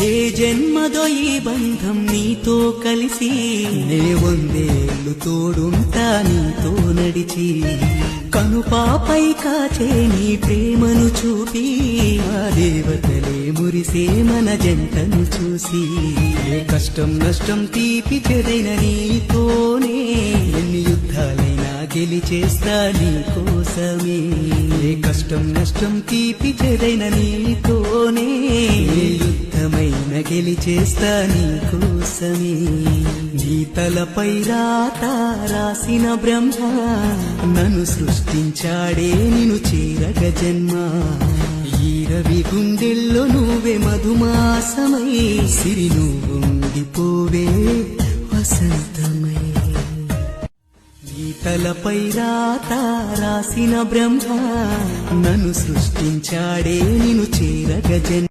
ఏ జన్మదో ఈ బంధం నీతో కలిసి నే వందేళ్ళు తోడుంటా నీతో నడిచి కనుపాపై కాచే నీ ప్రేమను చూపి ఆ దేవతలే మురిసే మన జంటను చూసి ఏ కష్టం నష్టం తీపి చెదైన నీతోనే ఎన్ని యుద్ధాలైనా గెలిచేస్తా నీ కోసమే ఏ కష్టం నష్టం తీపి చెదైన నీతోనే ఏ యుద్ధమైన గెలిచేస్తా నీ కోసమే నీ తలపై రాత రాసిన బ్రహ్మ నన్ను సృష్టించాడే నిన్ను చేరగ జన్మ ఈ రవి గుండెల్లో నువ్వే మధుమాసమై సిరి నువ్వుండిపోవే వసంతమై నీ తలపై రాత రాసిన బ్రహ్మ నన్ను సృష్టించాడే నిన్ను చేరగ జన్మ